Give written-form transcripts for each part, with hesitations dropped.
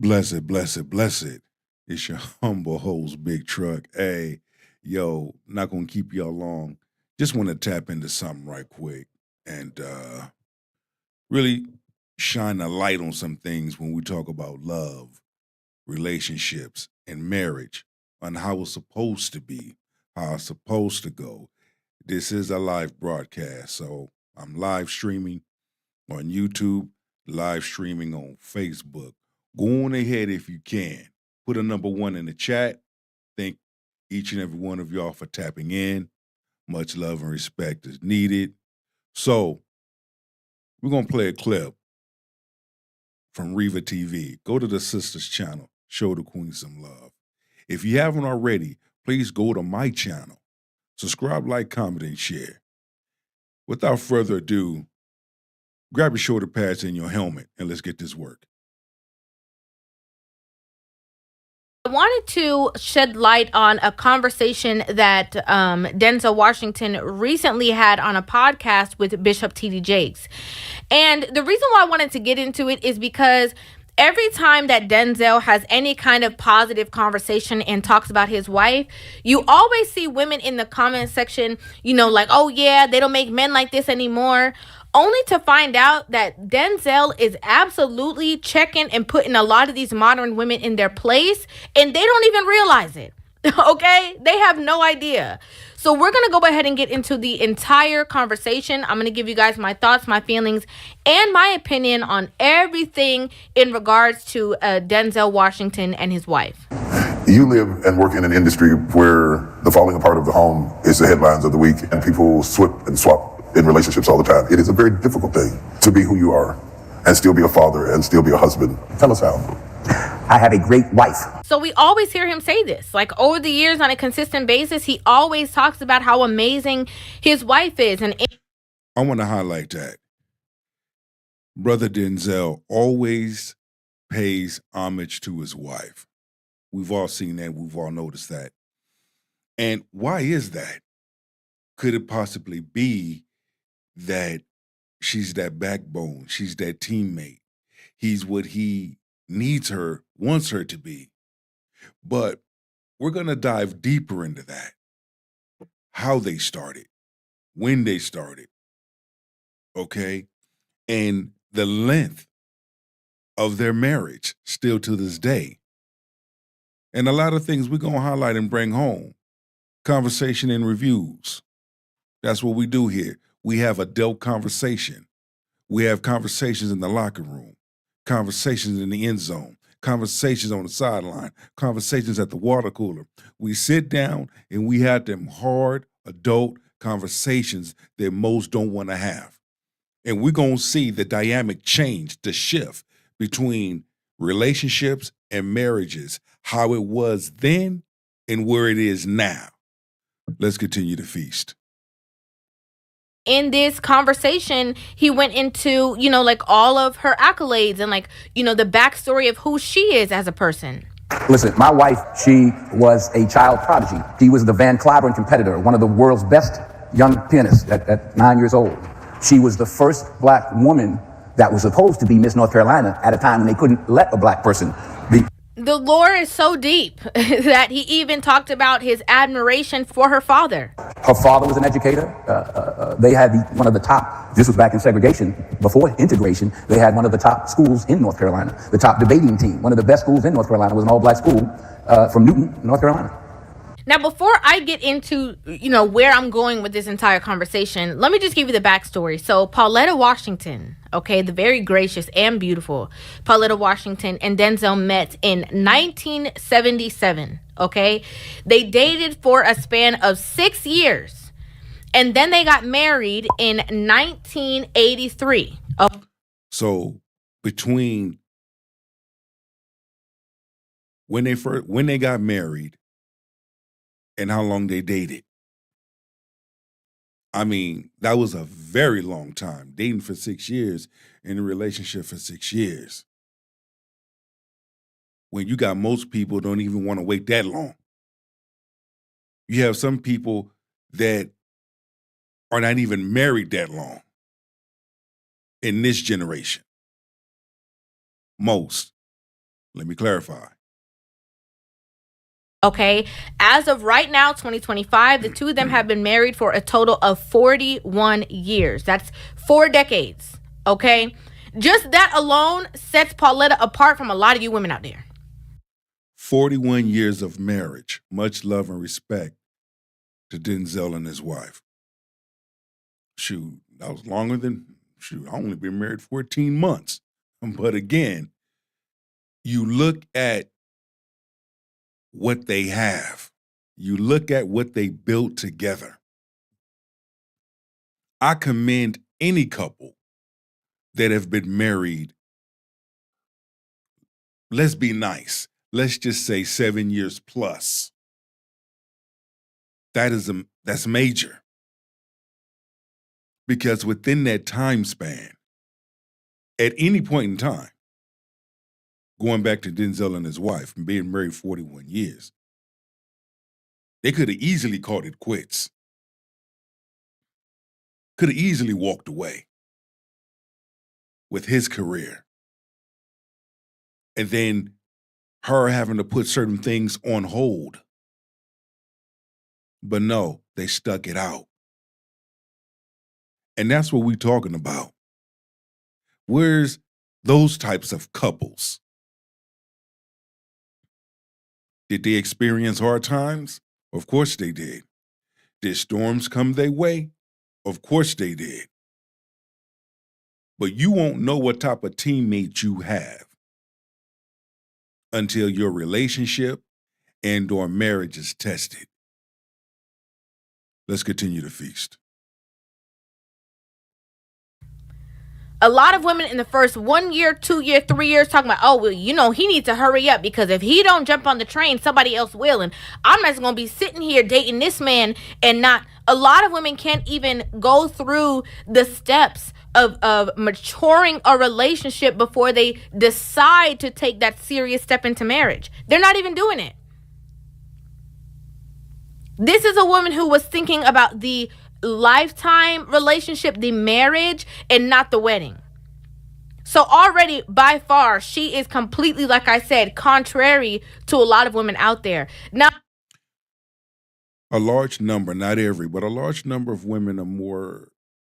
Blessed, blessed, blessed. It's your humble host, Big Truck. Hey, yo, not gonna keep y'all long. Just want to tap into something right quick and really shine a light on some things when we talk about love, relationships, and marriage, on how it's supposed to be, how it's supposed to go. This is a live broadcast, so I'm live streaming on YouTube, live streaming on Facebook. Go on ahead if you can. Put a number one in the chat. Thank each and every one of y'all for tapping in. Much love and respect is needed. So, we're going to play a clip from Reva TV. Go to the sisters channel. Show the queen some love. If you haven't already, please go to my channel. Subscribe, like, comment, and share. Without further ado, grab your shoulder pads and your helmet, and let's get this work. I wanted to shed light on a conversation that Denzel Washington recently had on a podcast with Bishop T.D. Jakes. And the reason why I wanted to get into it is because every time that Denzel has any kind of positive conversation and talks about his wife, you always see women in the comment section, like, oh yeah, they don't make men like this anymore. Only to find out that Denzel is absolutely checking and putting a lot of these modern women in their place, and they don't even realize it. Okay? They have no idea. So we're going to go ahead and get into the entire conversation. I'm going to give you guys my thoughts, my feelings, and my opinion on everything in regards to Denzel Washington and his wife. You live and work in an industry where the falling apart of the home is the headlines of the week, and people slip and swap in relationships all the time. It is a very difficult thing to be who you are and still be a father and still be a husband. Tell us how. I have a great wife. So we always hear him say this. Like, over the years, on a consistent basis, he always talks about how amazing his wife is. And I want to highlight that. Brother Denzel always pays homage to his wife. We've all seen that. We've all noticed that. And why is that? Could it possibly be that she's that backbone, she's that teammate, he's what he needs her, wants her to be? But we're going to dive deeper into that. How they started, when they started, okay? And the length of their marriage still to this day. And a lot of things we're going to highlight and bring home. Conversation and reviews. That's what we do here. We have adult conversation. We have conversations in the locker room, conversations in the end zone, conversations on the sideline, conversations at the water cooler. We sit down and we have them hard adult conversations that most don't want to have. And we're going to see the dynamic change, the shift between relationships and marriages, how it was then and where it is now. Let's continue to feast. In this conversation, he went into, like all of her accolades and the backstory of who she is as a person. Listen, my wife, she was a child prodigy. She was the Van Cliburn competitor, one of the world's best young pianists at 9 years old. She was the first black woman that was supposed to be Miss North Carolina at a time when they couldn't let a black person be. The lore is so deep that he even talked about his admiration for her father. Her father was an educator. They had one of the top, this was back in segregation, before integration, they had one of the top schools in North Carolina, the top debating team. One of the best schools in North Carolina was an all-black school from Newton, North Carolina. Now, before I get into, where I'm going with this entire conversation, let me just give you the backstory. So, Pauletta Washington, okay, the very gracious and beautiful Pauletta Washington and Denzel met in 1977, okay? They dated for a span of 6 years, and then they got married in 1983. So, between when they got married and how long they dated, I mean, that was a very long time. Dating for 6 years, in a relationship for 6 years. When you got most people don't even want to wait that long. You have some people that are not even married that long in this generation. Most. Let me clarify. Okay. As of right now, 2025, the two of them have been married for a total of 41 years. That's 4 decades. Okay. Just that alone sets Pauletta apart from a lot of you women out there. 41 years of marriage. Much love and respect to Denzel and his wife. Shoot, that was longer than, I only been married 14 months. But again, you look at what they have. You look at what they built together. I commend any couple that have been married, let's be nice, let's just say 7 years plus. That's major. Because within that time span, at any point in time, going back to Denzel and his wife and being married 41 years, they could have easily called it quits. Could have easily walked away with his career. And then her having to put certain things on hold. But no, they stuck it out. And that's what we're talking about. Where's those types of couples? Did they experience hard times? Of course they did. Did storms come their way? Of course they did. But you won't know what type of teammate you have until your relationship and/or marriage is tested. Let's continue to feast. A lot of women in the first 1 year, 2 year, 3 years talking about, oh, well, he needs to hurry up because if he don't jump on the train, somebody else will. And I'm not going to be sitting here dating this man and not. A lot of women can't even go through the steps of maturing a relationship before they decide to take that serious step into marriage. They're not even doing it. This is a woman who was thinking about the lifetime relationship, the marriage, and not the wedding. So already, by far, she is completely, like I said, contrary to a lot of women out there. Now, a large number, not every, but a large number of women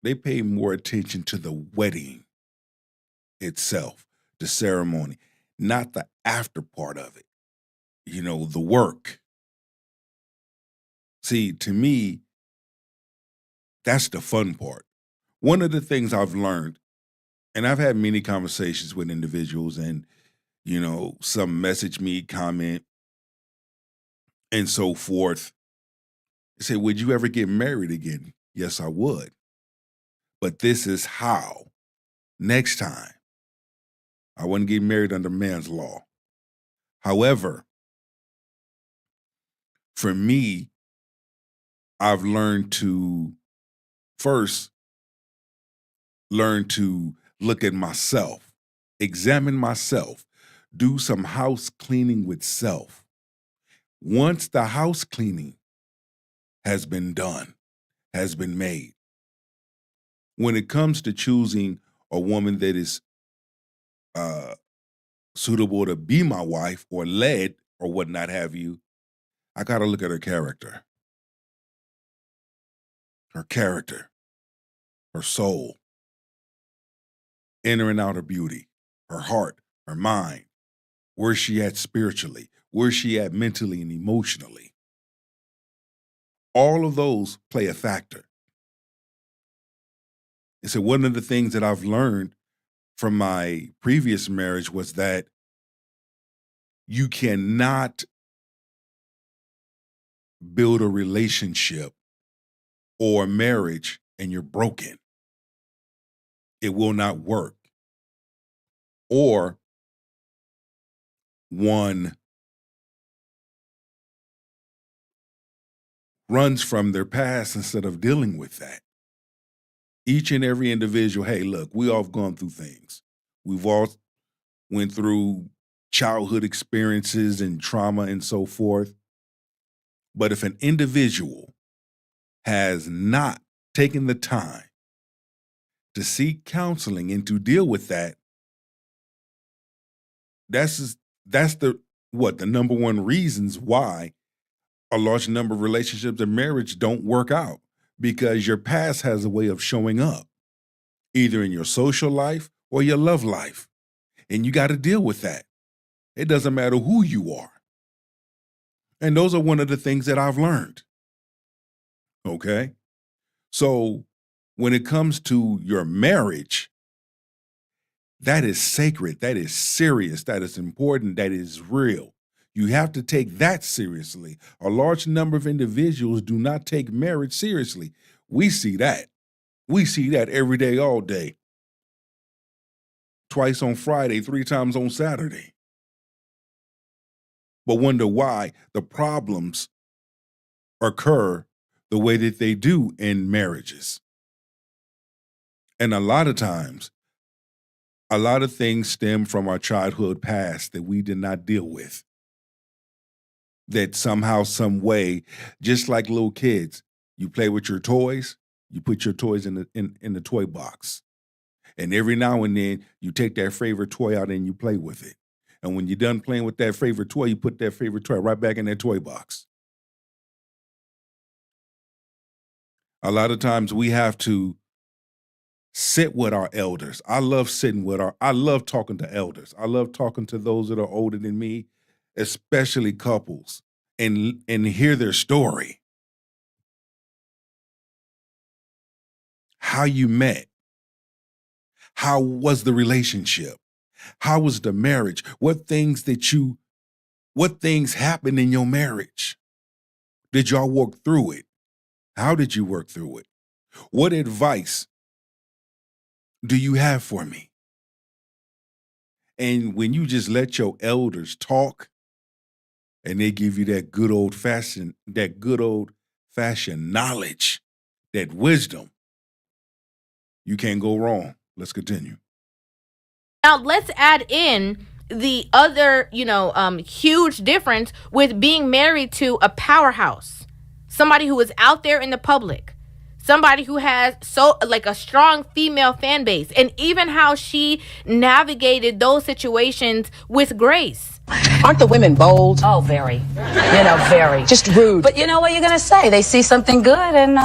they pay more attention to the wedding itself, the ceremony, not the after part of it, the work. See, to me, that's the fun part. One of the things I've learned, and I've had many conversations with individuals and, some message me, comment, and so forth. They say, would you ever get married again? Yes, I would. But this is how. Next time, I wouldn't get married under man's law. However, for me, I've learned to first learn to look at myself, examine myself, do some house cleaning with self. Once the house cleaning has been done, has been made, when it comes to choosing a woman that is suitable to be my wife or led or whatnot have you, I got to look at her character. Her character, her soul, inner and outer beauty, her heart, her mind, where's she at spiritually, where's she at mentally and emotionally. All of those play a factor. And so one of the things that I've learned from my previous marriage was that you cannot build a relationship or marriage and you're broken. It will not work. Or one runs from their past instead of dealing with that. Each and every individual, hey, look, we all have gone through things. We've all went through childhood experiences and trauma and so forth. But if an individual has not taken the time to seek counseling and to deal with that, that's that's the number one reasons why a large number of relationships and marriage don't work out, because your past has a way of showing up either in your social life or your love life. And you got to deal with that. It doesn't matter who you are. And those are one of the things that I've learned. Okay? So when it comes to your marriage, that is sacred, that is serious, that is important, that is real. You have to take that seriously. A large number of individuals do not take marriage seriously. We see that. We see that every day, all day. Twice on Friday, 3 times on Saturday. But wonder why the problems occur the way that they do in marriages. And a lot of times, a lot of things stem from our childhood past that we did not deal with. That somehow, some way, just like little kids, you play with your toys, you put your toys in the toy box. And every now and then, you take that favorite toy out and you play with it. And when you're done playing with that favorite toy, you put that favorite toy right back in that toy box. A lot of times we have to sit with our elders. I love talking to elders. I love talking to those that are older than me, especially couples, and hear their story. How you met. How was the relationship? How was the marriage? What things happened in your marriage? Did y'all work through it? How did you work through it? What advice do you have for me? And when you just let your elders talk and they give you that good old fashioned knowledge, that wisdom, you can't go wrong. Let's continue. Now let's add in the other, huge difference with being married to a powerhouse, somebody who is out there in the public, somebody who has a strong female fan base, and even how she navigated those situations with grace. Aren't the women bold? Oh, very. Very. Just rude. But you know what you're going to say? They see something good and...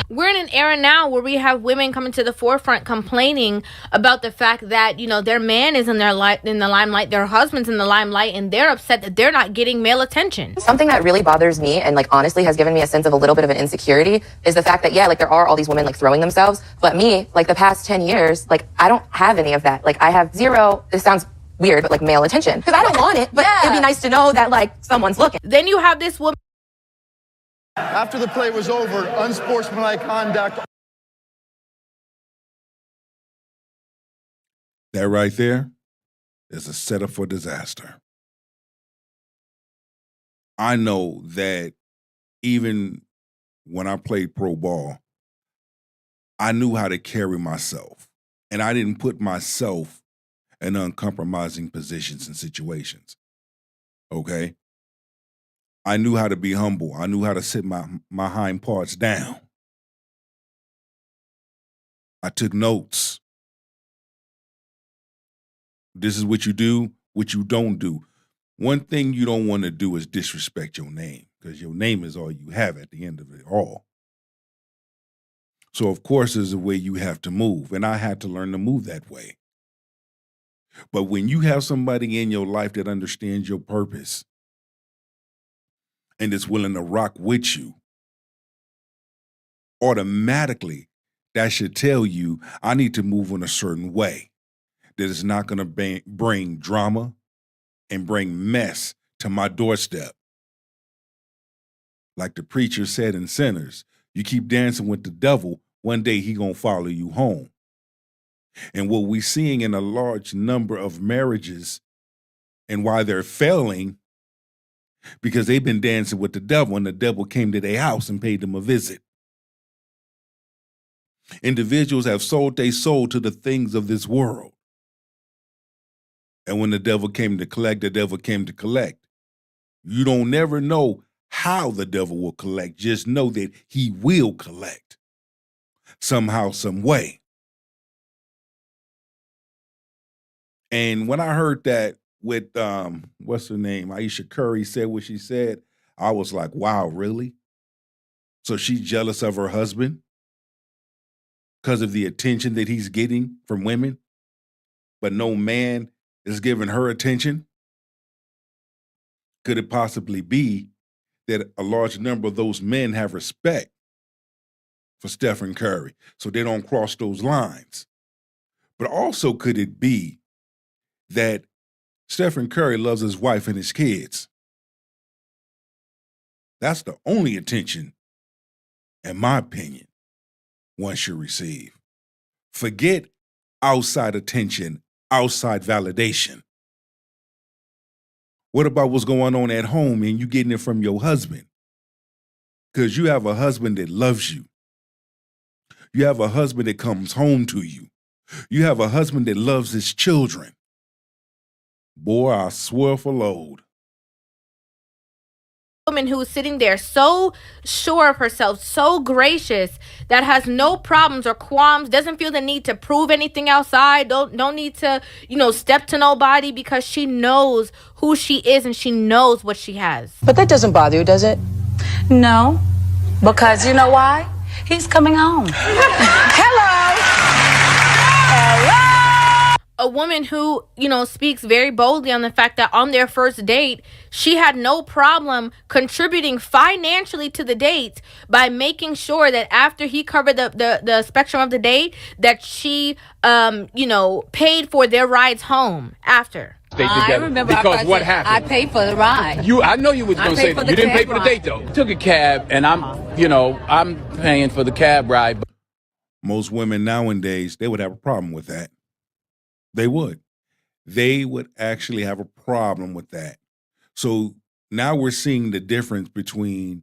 We're in an era now where we have women coming to the forefront complaining about the fact that, their man is in the limelight, their husband's in the limelight, and they're upset that they're not getting male attention. Something that really bothers me and honestly has given me a sense of a little bit of an insecurity is the fact that, there are all these women throwing themselves. But me, the past 10 years, I don't have any of that. I have zero, this sounds weird, but male attention. Because I don't want it, but it'd be nice to know that someone's looking. Then you have this woman. After the play was over, unsportsmanlike conduct. That right there is a setup for disaster. I know that even when I played pro ball, I knew how to carry myself, and I didn't put myself in uncompromising positions and situations. Okay? I knew how to be humble. I knew how to sit my hind parts down. I took notes. This is what you do, what you don't do. One thing you don't want to do is disrespect your name, because your name is all you have at the end of it all. So, of course, there's a way you have to move, and I had to learn to move that way. But when you have somebody in your life that understands your purpose and is willing to rock with you, automatically that should tell you I need to move in a certain way that is not going to bring drama and bring mess to my doorstep. Like the preacher said in Sinners, you keep dancing with the devil, one day he going to follow you home. And what we're seeing in a large number of marriages and why they're failing, because they've been dancing with the devil and the devil came to their house and paid them a visit. Individuals have sold their soul to the things of this world. And when the devil came to collect, the devil came to collect. You don't never know how the devil will collect. Just know that he will collect somehow, some way. And when I heard that with what's her name? Aisha Curry said what she said. I was like, wow, really? So she's jealous of her husband because of the attention that he's getting from women, but no man is giving her attention? Could it possibly be that a large number of those men have respect for Stephen Curry so they don't cross those lines? But also, could it be that Stephen Curry loves his wife and his kids? That's the only attention, in my opinion, one should receive. Forget outside attention, outside validation. What about what's going on at home and you getting it from your husband? Because you have a husband that loves you. You have a husband that comes home to you. You have a husband that loves his children. Boy, I swear for Lord. Woman who is sitting there so sure of herself, so gracious, that has no problems or qualms, doesn't feel the need to prove anything outside, don't need to, step to nobody, because she knows who she is and she knows what she has. But that doesn't bother you, does it? No, because you know why? He's coming home. A woman who, speaks very boldly on the fact that on their first date, she had no problem contributing financially to the date by making sure that after he covered the spectrum of the date, that she, paid for their rides home after. I remember because what happened? I paid for the ride. I know you was going to say that. You didn't pay for the date though. Took a cab and I'm paying for the cab ride. Most women nowadays, they would have a problem with that. They would. They would actually have a problem with that. So now we're seeing the difference between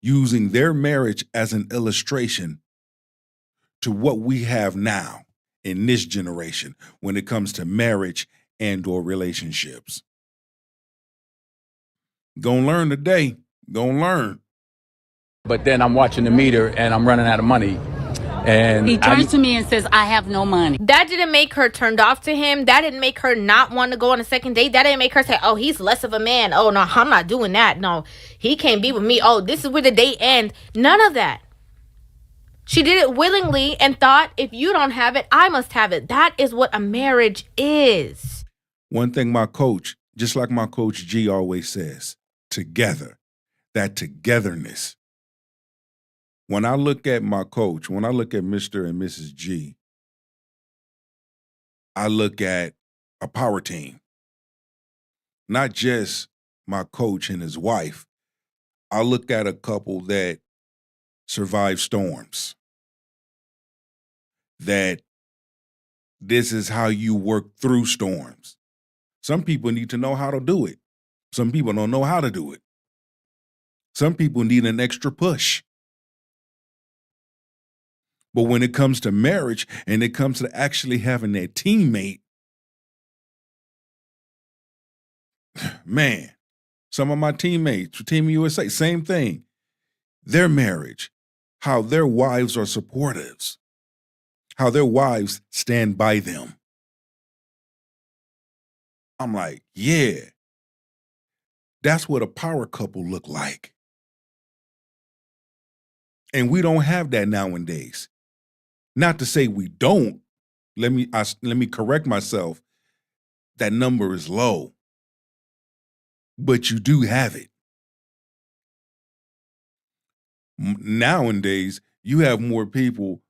using their marriage as an illustration to what we have now in this generation when it comes to marriage and or relationships. Gonna learn today. Gonna learn. But then I'm watching the meter and I'm running out of money. And He turns to me and says, I have no money. That didn't make her turned off to him. That didn't make her not want to go on a second date. That didn't make her say, oh, he's less of a man. Oh, no, I'm not doing that. No, he can't be with me. Oh, this is where the date ends. None of that. She did it willingly and thought, if you don't have it, I must have it. That is what a marriage is. One thing my coach, just like my coach G always says, together, that togetherness. When I look at my coach, when I look at Mr. and Mrs. G, I look at a power team. Not just my coach and his wife. I look at a couple that survive storms. That this is how you work through storms. Some people need to know how to do it. Some people don't know how to do it. Some people need an extra push. But when it comes to marriage and it comes to actually having that teammate, man, some of my teammates, Team USA, same thing. Their marriage, how their wives are supportive, how their wives stand by them. I'm like, yeah, that's what a power couple look like. And we don't have that nowadays. Not to say we don't. Let me correct myself. That number is low. But you do have it. Nowadays, you have more people,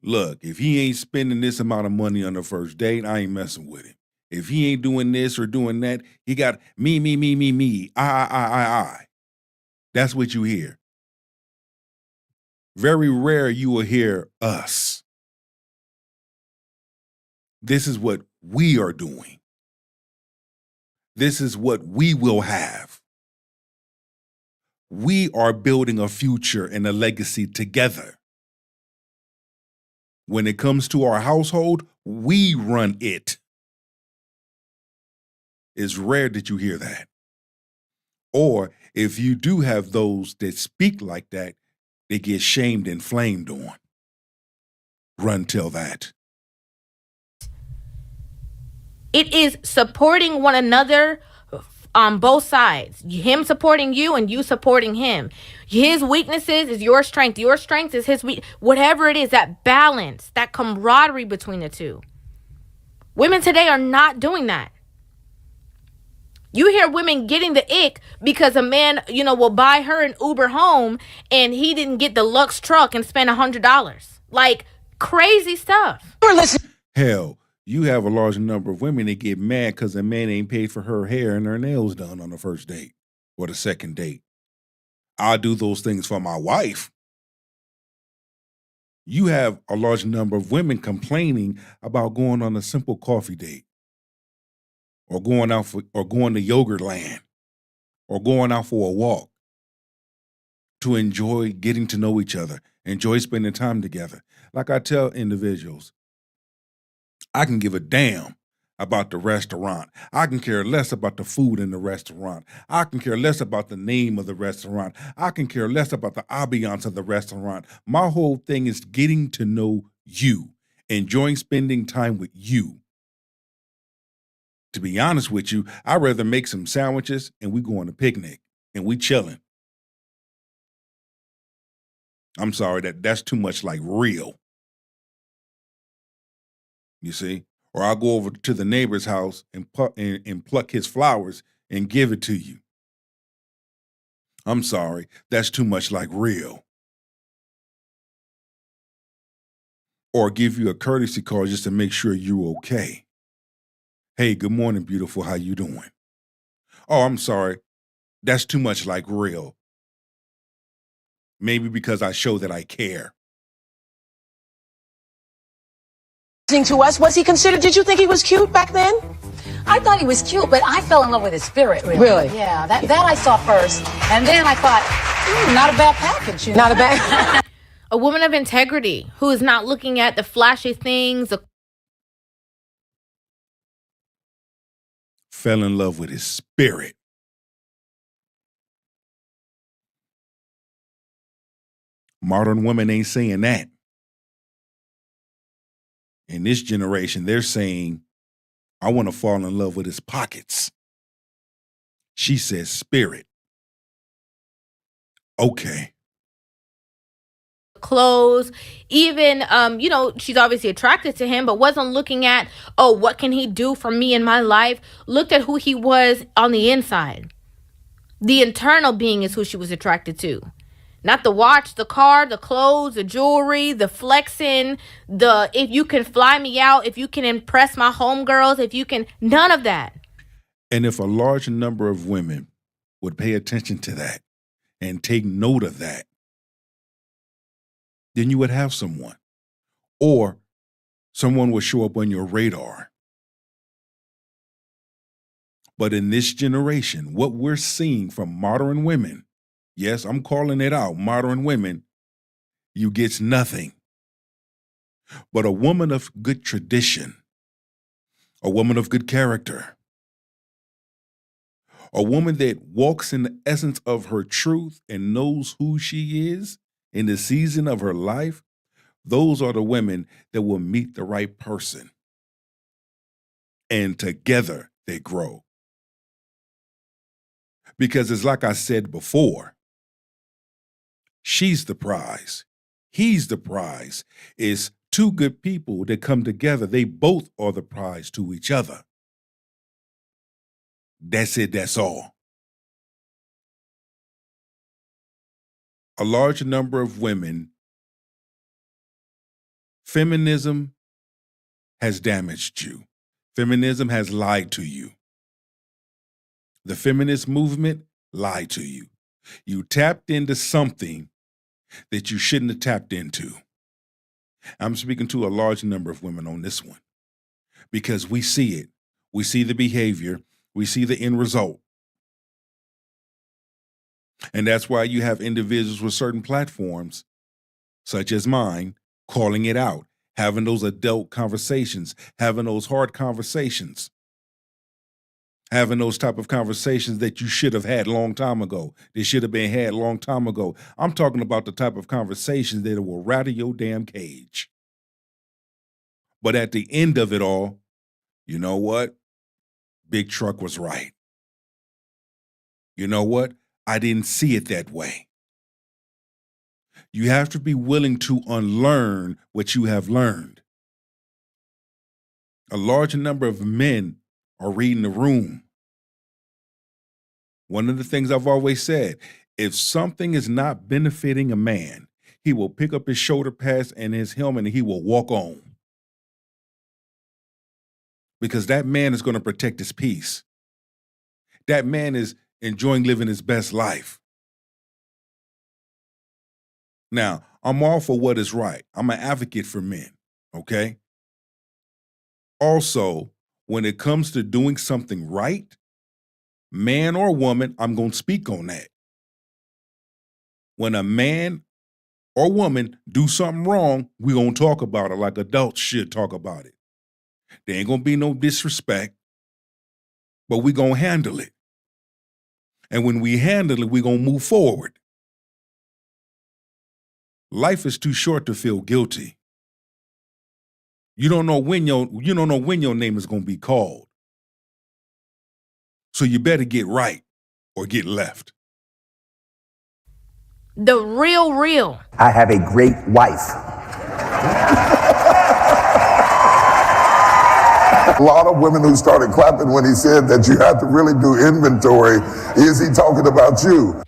look, if he ain't spending this amount of money on the first date, I ain't messing with him. If he ain't doing this or doing that, he got me, I. That's what you hear. Very rare you will hear us. This is what we are doing. This is what we will have. We are building a future and a legacy together. When it comes to our household, we run it. It's rare that you hear that. Or if you do have those that speak like that, they get shamed and flamed on. Run till that. It is supporting one another on both sides. Him supporting you and you supporting him. His weaknesses is your strength. Your strength is his weak. Whatever it is, that balance, that camaraderie between the two. Women today are not doing that. You hear women getting the ick because a man, will buy her an Uber home and he didn't get the Lux truck and spend $100. Like crazy stuff. Hell, you have a large number of women that get mad because a man ain't paid for her hair and her nails done on the first date or the second date. I'll do those things for my wife. You have a large number of women complaining about going on a simple coffee date or going to yogurt land or going out for a walk to enjoy getting to know each other, enjoy spending time together. Like I tell individuals, I can give a damn about the restaurant. I can care less about the food in the restaurant. I can care less about the name of the restaurant. I can care less about the ambiance of the restaurant. My whole thing is getting to know you, enjoying spending time with you. To be honest with you, I'd rather make some sandwiches and we go on a picnic and we chilling. I'm sorry, that's too much like real. You see? Or I'll go over to the neighbor's house and pluck his flowers and give it to you. I'm sorry, that's too much like real. Or give you a courtesy call just to make sure you're okay. Hey, good morning, beautiful. How you doing? Oh, I'm sorry. That's too much like real. Maybe because I show that I care. To us, was he considered? Did you think he was cute back then? I thought he was cute, but I fell in love with his spirit. Really? Yeah, that I saw first. And then I thought, not a bad package. Not a bad. A woman of integrity who is not looking at the flashy things. Fell in love with his spirit. Modern women ain't saying that. In this generation, they're saying, I want to fall in love with his pockets. She says spirit. Okay. Clothes, even, she's obviously attracted to him, but wasn't looking at, what can he do for me in my life? Looked at who he was on the inside. The internal being is who she was attracted to. Not the watch, the car, the clothes, the jewelry, the flexing, if you can fly me out, if you can impress my homegirls, none of that. And if a large number of women would pay attention to that and take note of that, then you would have someone. Or someone would show up on your radar. But in this generation, what we're seeing from modern women, yes, I'm calling it out, modern women, you gets nothing. But a woman of good tradition, a woman of good character, a woman that walks in the essence of her truth and knows who she is in the season of her life, those are the women that will meet the right person. And together they grow. Because it's like I said before, she's the prize. He's the prize. It's two good people that come together. They both are the prize to each other. That's it. That's all. A large number of women, feminism has damaged you. Feminism has lied to you. The feminist movement lied to you. You tapped into something that you shouldn't have tapped into. I'm speaking to a large number of women on this one because we see it. We see the behavior. We see the end result. And that's why you have individuals with certain platforms, such as mine, calling it out, having those adult conversations, having those hard conversations, having those type of conversations that you should have had a long time ago. They should have been had a long time ago. I'm talking about the type of conversations that will rattle your damn cage. But at the end of it all, you know what? Big Truck was right. You know what? I didn't see it that way. You have to be willing to unlearn what you have learned. A large number of men are reading the room. One of the things I've always said, if something is not benefiting a man, he will pick up his shoulder pads and his helmet and he will walk on. Because that man is going to protect his peace. That man is enjoying living his best life. Now, I'm all for what is right. I'm an advocate for men, okay? Also, when it comes to doing something right, man or woman, I'm going to speak on that. When a man or woman do something wrong, we're going to talk about it like adults should talk about it. There ain't going to be no disrespect, but we're going to handle it. And when we handle it, we're going to move forward. Life is too short to feel guilty. You don't know when your name is going to be called. So you better get right or get left. The real. I have a great wife. A lot of women who started clapping when he said that you have to really do inventory. Is he talking about you?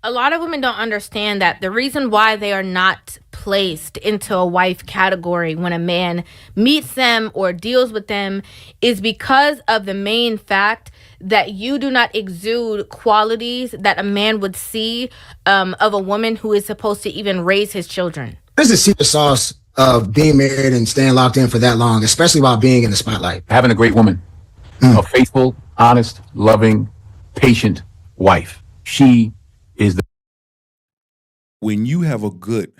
A lot of women don't understand that the reason why they are not placed into a wife category when a man meets them or deals with them is because of the main fact that you do not exude qualities that a man would see of a woman who is supposed to even raise his children. There's the secret sauce of being married and staying locked in for that long, especially while being in the spotlight. Having a great woman, a faithful, honest, loving, patient wife. She is the. When you have a good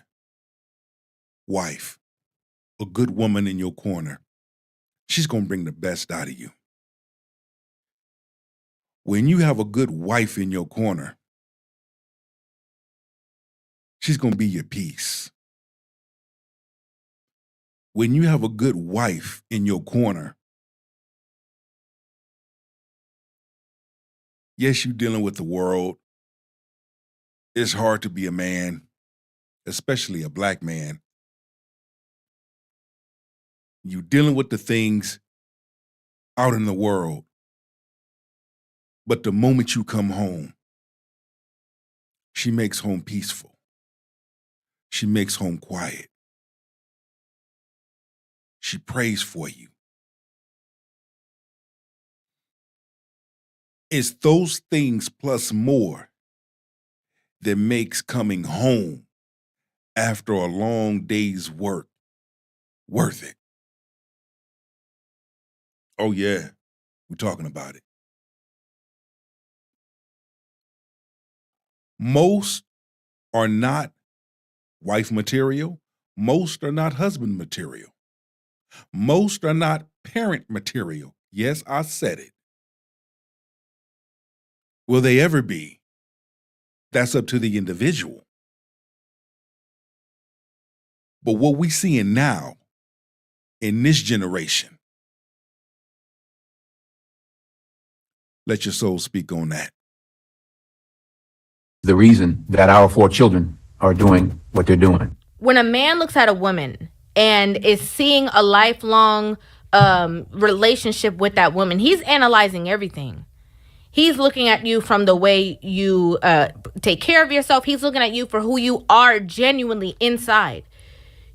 wife, a good woman in your corner, she's going to bring the best out of you. When you have a good wife in your corner, she's going to be your peace. When you have a good wife in your corner, yes, you're dealing with the world. It's hard to be a man, especially a black man. You're dealing with the things out in the world. But the moment you come home, she makes home peaceful. She makes home quiet. She prays for you. It's those things plus more that makes coming home after a long day's work worth it. Oh yeah, we're talking about it. Most are not wife material. Most are not husband material. Most are not parent material. Yes, I said it. Will they ever be? That's up to the individual. But what we seeing now in this generation, let your soul speak on that. The reason that our 4 children are doing what they're doing. When a man looks at a woman and is seeing a lifelong relationship with that woman, he's analyzing everything. He's looking at you from the way you take care of yourself. He's looking at you for who you are genuinely inside.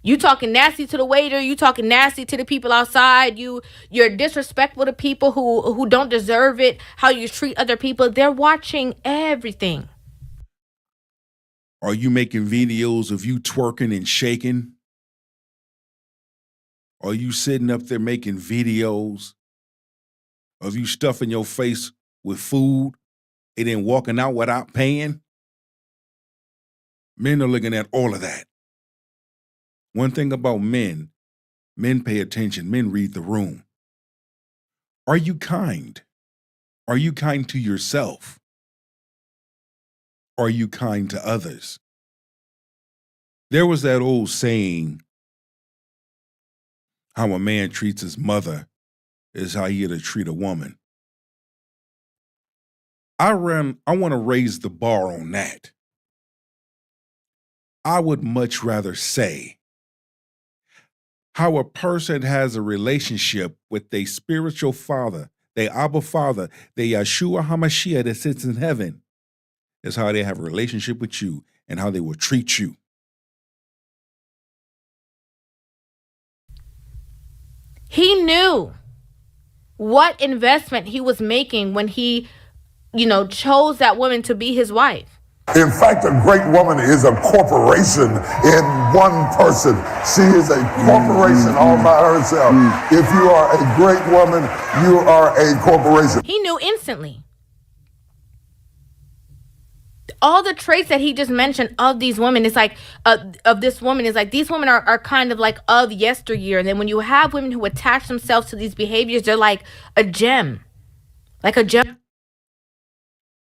You talking nasty to the waiter. You talking nasty to the people outside. You're disrespectful to people who don't deserve it. How you treat other people. They're watching everything. Are you making videos of you twerking and shaking? Are you sitting up there making videos of you stuffing your face with food and then walking out without paying? Men are looking at all of that. One thing about men pay attention, men read the room. Are you kind? Are you kind to yourself? Are you kind to others? There was that old saying, how a man treats his mother is how he ought to treat a woman. I want to raise the bar on that. I would much rather say how a person has a relationship with their spiritual father, their Abba Father, their Yeshua HaMashiach that sits in heaven, is how they have a relationship with you and how they will treat you. He knew what investment he was making when he, chose that woman to be his wife. In fact, a great woman is a corporation in one person. She is a corporation all by herself. If you are a great woman, you are a corporation. He knew instantly. All the traits that he just mentioned of these women is like, of this woman is like, these women are kind of like of yesteryear. And then when you have women who attach themselves to these behaviors, they're like a gem. Like a gem.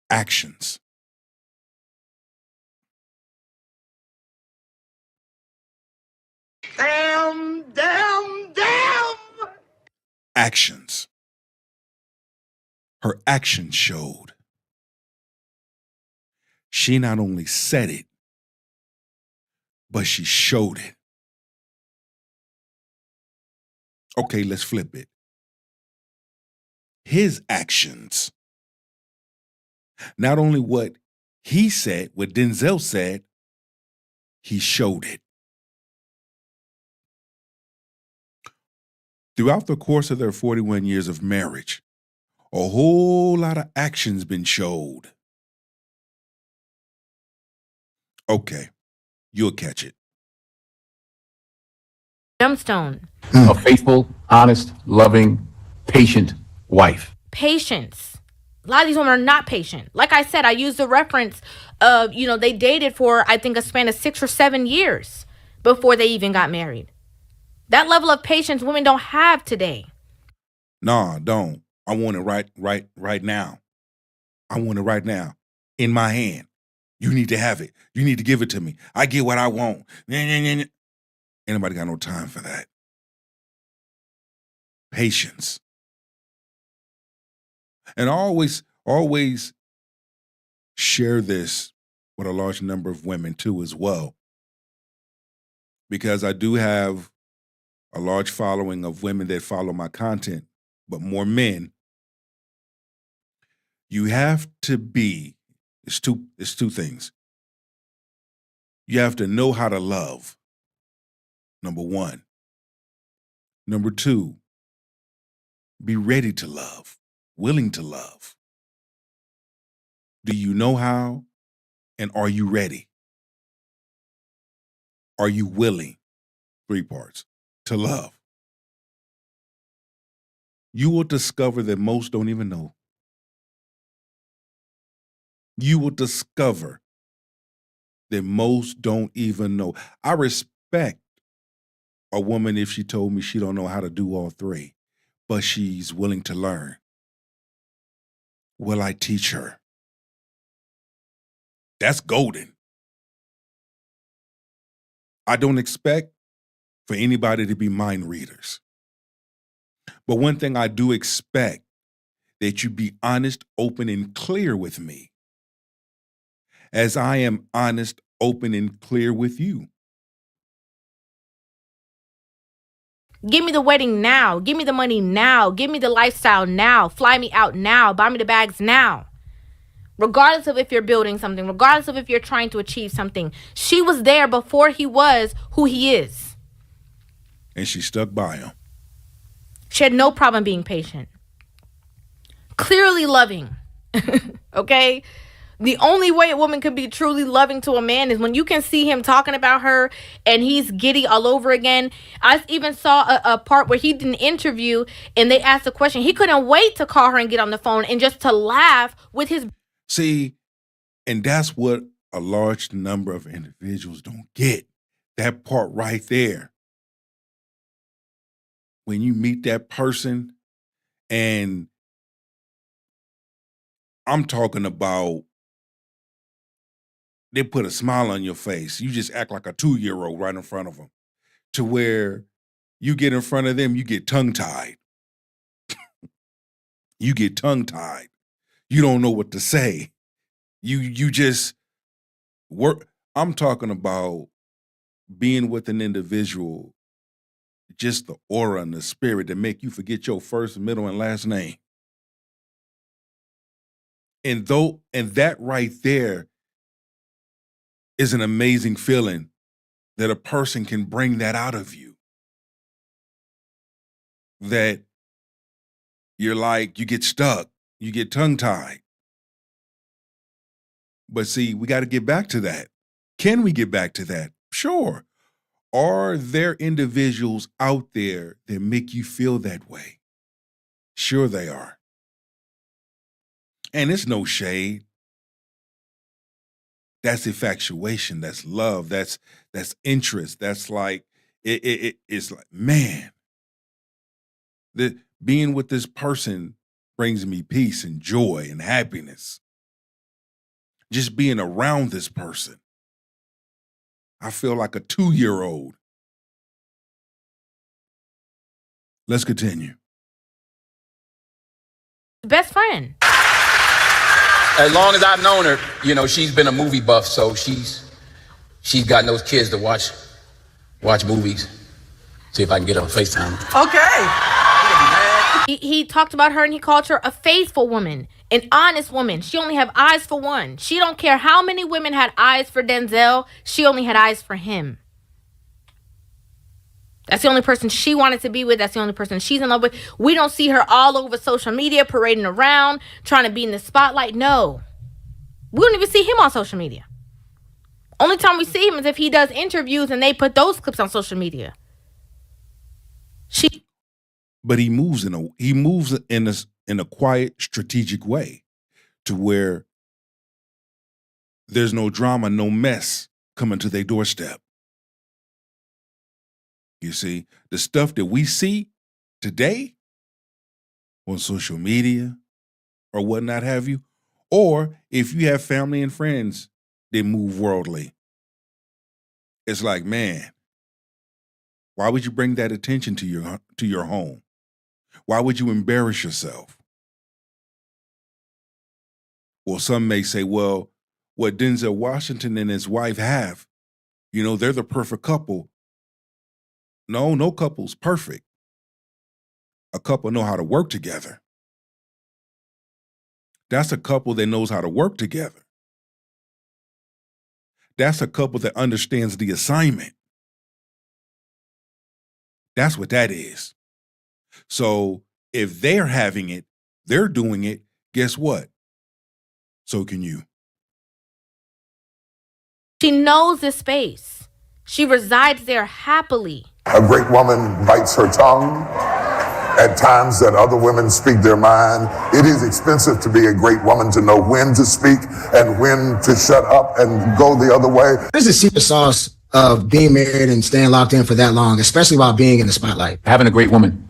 Actions. Damn. Actions. Her actions showed. She not only said it, but she showed it. Okay, let's flip it. His actions. Not only what he said, what Denzel said, he showed it. Throughout the course of their 41 years of marriage, a whole lot of actions been showed. Okay, you'll catch it. Gemstone. A faithful, honest, loving, patient wife. Patience. A lot of these women are not patient. Like I said, I used the reference of, they dated for, I think, a span of 6 or 7 years before they even got married. That level of patience women don't have today. Nah, don't. I want it right now. I want it right now. In my hand. You need to have it. You need to give it to me. I get what I want. Ain't nobody got no time for that. Patience. And I always share this with a large number of women too as well. Because I do have a large following of women that follow my content, but more men. You have to be, it's two things. You have to know how to love, number one. Number two, be ready to love, willing to love. Do you know how, and are you ready? Are you willing? 3 parts. To love. You will discover that most don't even know. You will discover that most don't even know. I respect a woman if she told me she don't know how to do all 3, but she's willing to learn. Will I teach her? That's golden. I don't expect for anybody to be mind readers. But one thing I do expect, that you be honest, open, and clear with me, as I am honest, open, and clear with you. Give me the wedding now. Give me the money now. Give me the lifestyle now. Fly me out now. Buy me the bags now. Regardless of if you're building something, regardless of if you're trying to achieve something. She was there before he was who he is. And she stuck by him. She had no problem being patient. Clearly loving. Okay? The only way a woman could be truly loving to a man is when you can see him talking about her and he's giddy all over again. I even saw a part where he did an interview and they asked a question. He couldn't wait to call her and get on the phone and just to laugh with his... See, and that's what a large number of individuals don't get. That part right there. When you meet that person, and I'm talking about, they put a smile on your face. You just act like a 2-year-old right in front of them, to where you get in front of them, you get tongue-tied. You get tongue-tied. You don't know what to say. You just work. I'm talking about being with an individual, just the aura and the spirit that make you forget your first, middle, and last name. And that right there is an amazing feeling that a person can bring that out of you. That you're like, you get stuck, you get tongue-tied. But see, we got to get back to that. Can we get back to that? Sure. Are there individuals out there that make you feel that way? Sure they are. And it's no shade. That's infatuation. That's love. That's interest. That's like, it's like, man, being with this person brings me peace and joy and happiness. Just being around this person, I feel like a 2-year-old. Let's continue. Best friend. As long as I've known her, you know, she's been a movie buff, so she's gotten those kids to watch movies. See if I can get her on FaceTime. Okay. He talked about her and he called her a faithful woman, an honest woman. She only have eyes for one. She don't care how many women had eyes for Denzel. She only had eyes for him. That's the only person she wanted to be with. That's the only person she's in love with. We don't see her all over social media, parading around, trying to be in the spotlight. No. We don't even see him on social media. Only time we see him is if he does interviews and they put those clips on social media. But he moves in a quiet, strategic way to where there's no drama, no mess coming to their doorstep. You see, the stuff that we see today on social media or whatnot have you, or if you have family and friends that move worldly, it's like, man, why would you bring that attention to your home? Why would you embarrass yourself? Well, some may say, well, what Denzel Washington and his wife have, you know, they're the perfect couple. No couple's perfect. A couple know how to work together. That's a couple that knows how to work together. That's a couple that understands the assignment. That's what that is. So if they're having it, they're doing it, guess what? So can you. She knows this space. She resides there happily. A great woman bites her tongue at times that other women speak their mind. It is expensive to be a great woman to know when to speak and when to shut up and go the other way. There's the secret sauce of being married and staying locked in for that long, especially while being in the spotlight. Having a great woman.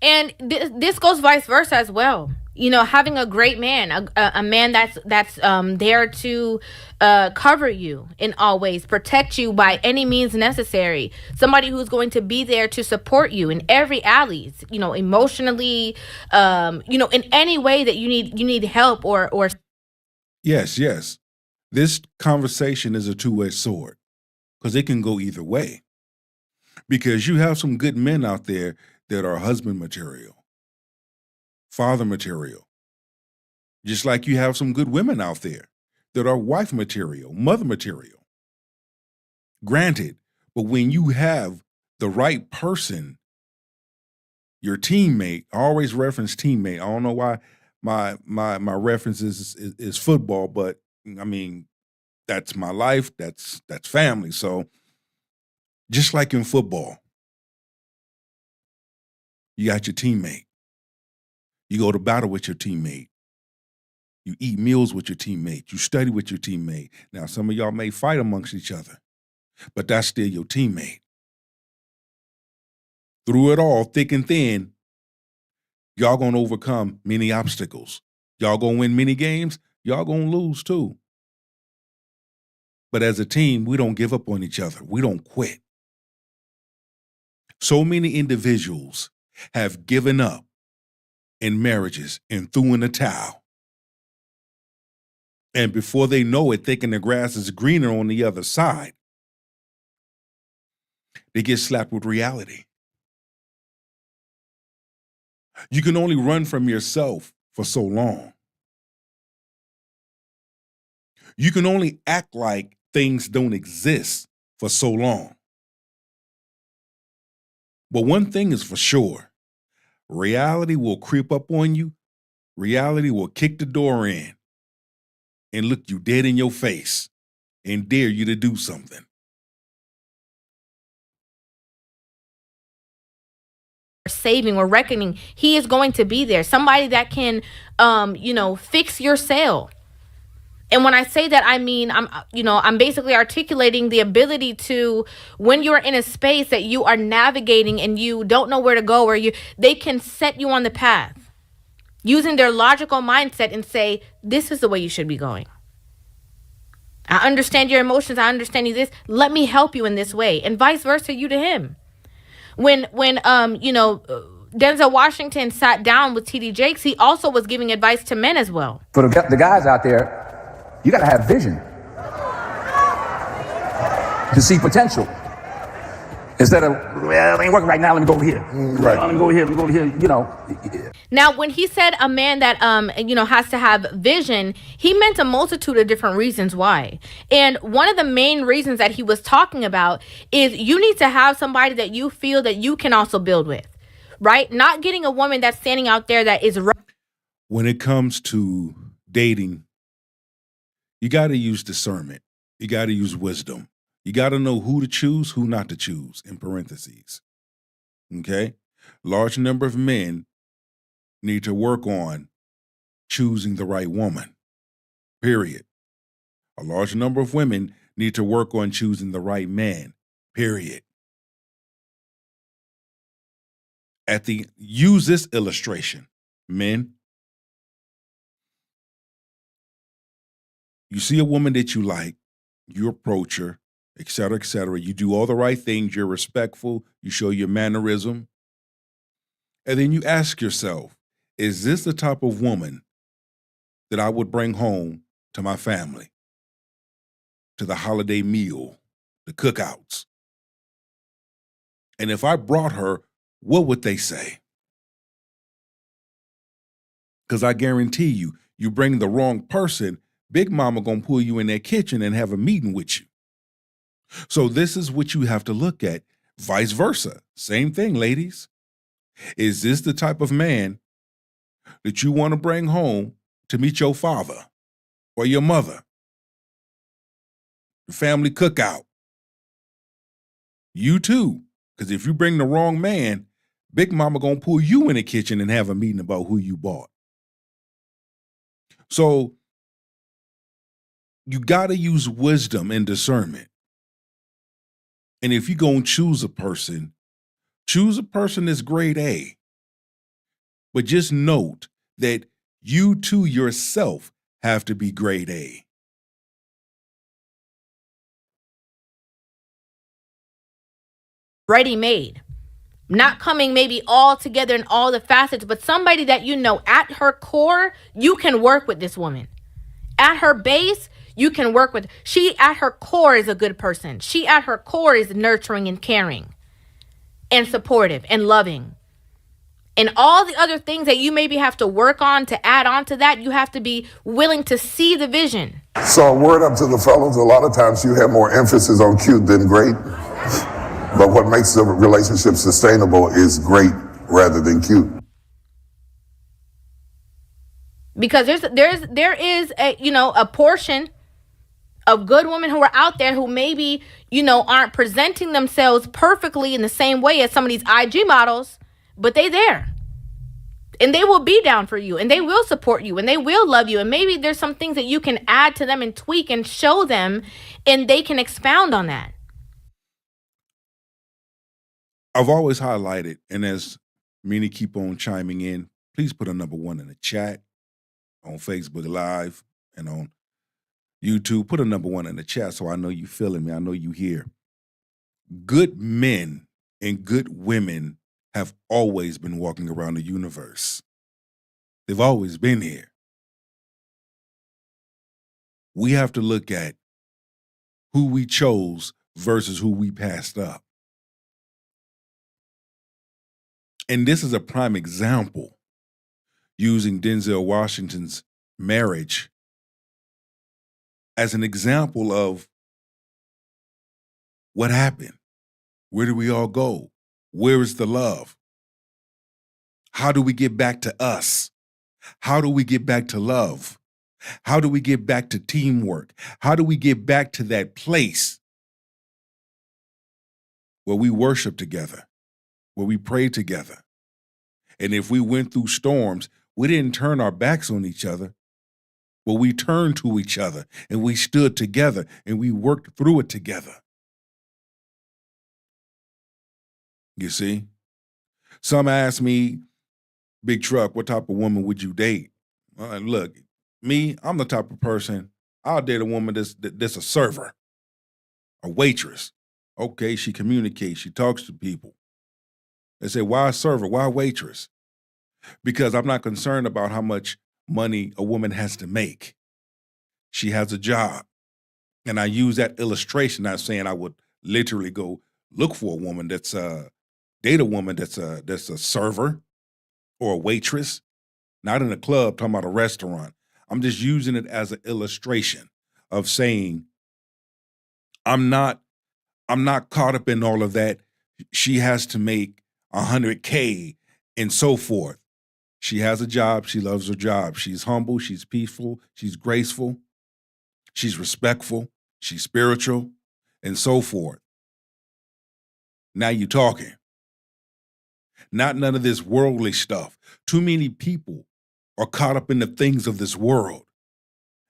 And this goes vice versa as well. You know, having a great man, a man that's there to cover you in all ways, protect you by any means necessary. Somebody who's going to be there to support you in every alleys, you know, emotionally, you know, in any way that you need help or. Yes. This conversation is a two-way sword because it can go either way. Because you have some good men out there that are husband material, father material. Just like you have some good women out there that are wife material, mother material. Granted, but when you have the right person, your teammate, I always reference teammate. I don't know why my reference is football, but I mean, that's my life, that's family. So just like in football, you got your teammate. You go to battle with your teammate. You eat meals with your teammate. You study with your teammate. Now, some of y'all may fight amongst each other, but that's still your teammate. Through it all, thick and thin, y'all gonna overcome many obstacles. Y'all gonna win many games. Y'all gonna lose too. But as a team, we don't give up on each other. We don't quit. So many individuals have given up in marriages and threw in the towel And before they know it, thinking the grass is greener on the other side, they get slapped with reality. You can only run from yourself for so long. You can only act like things don't exist for so long. But one thing is for sure, reality will creep up on you. Reality will kick the door in and look you dead in your face and dare you to do something. Saving or reckoning, he is going to be there. Somebody that can, fix your sale. And when I say that, I mean, I'm basically articulating the ability to, when you're in a space that you are navigating and you don't know where to go, or they can set you on the path using their logical mindset and say, this is the way you should be going. I understand your emotions. I understand you this. Let me help you in this way. And vice versa, you to him. When Denzel Washington sat down with T.D. Jakes, he also was giving advice to men as well. For the guys out there, you got to have vision to see potential. Instead of, well, it ain't working right now, let me go over here. Right. Let me go over here, let me go over here, Now, when he said a man that, has to have vision, he meant a multitude of different reasons why. And one of the main reasons that he was talking about is you need to have somebody that you feel that you can also build with, right? Not getting a woman that's standing out there that is... When it comes to dating, you got to use discernment. You got to use wisdom. You got to know who to choose, who not to choose, in parentheses. Okay? Large number of men need to work on choosing the right woman, period. A large number of women need to work on choosing the right man, period. Use this illustration, men. You see a woman that you like, you approach her, et cetera, et cetera. You do all the right things. You're respectful. You show your mannerism. And then you ask yourself, is this the type of woman that I would bring home to my family, to the holiday meal, the cookouts? And if I brought her, what would they say? Because I guarantee you, you bring the wrong person, Big Mama gonna pull you in that kitchen and have a meeting with you. So this is what you have to look at. Vice versa. Same thing, ladies. Is this the type of man that you want to bring home to meet your father or your mother? The family cookout. You too. Because if you bring the wrong man, Big Mama gonna pull you in the kitchen and have a meeting about who you bought. So you got to use wisdom and discernment. And if you're going to choose a person that's grade A. But just note that you too yourself have to be grade A. Ready-made. Not coming maybe all together in all the facets, but somebody that at her core, you can work with this woman. At her base, you can work with. She at her core is a good person. She at her core is nurturing and caring and supportive and loving. And all the other things that you maybe have to work on to add on to that, you have to be willing to see the vision. So word up to the fellows, a lot of times you have more emphasis on cute than great. But what makes the relationship sustainable is great rather than cute. Because there is a portion of good women who are out there who maybe, aren't presenting themselves perfectly in the same way as some of these IG models, but they there. And they will be down for you, and they will support you, and they will love you. And maybe there's some things that you can add to them and tweak and show them, and they can expound on that. I've always highlighted, and as many keep on chiming in, please put a number 1 in the chat on Facebook Live and on YouTube. Put a number 1 in the chat so I know you feeling me. I know you here. Good men and good women have always been walking around the universe. They've always been here. We have to look at who we chose versus who we passed up. And this is a prime example, using Denzel Washington's marriage as an example of what happened. Where do we all go? Where is the love? How do we get back to us? How do we get back to love? How do we get back to teamwork? How do we get back to that place where we worship together, where we pray together? And if we went through storms, we didn't turn our backs on each other, but we turned to each other and we stood together and we worked through it together. You see? Some ask me, Big Truck, what type of woman would you date? Look, me, I'm the type of person, I'll date a woman that's a server, a waitress. Okay, she communicates, she talks to people. They say, why a server? Why a waitress? Because I'm not concerned about how much money a woman has to make. She has a job. And I use that illustration, not saying I would literally go look for a woman date a woman that's a server or a waitress, not in a club, talking about a restaurant. I'm just using it as an illustration of saying, I'm not caught up in all of that. She has to make $100K and so forth. She has a job. She loves her job. She's humble. She's peaceful. She's graceful. She's respectful. She's spiritual and so forth. Now you're talking. Not none of this worldly stuff. Too many people are caught up in the things of this world.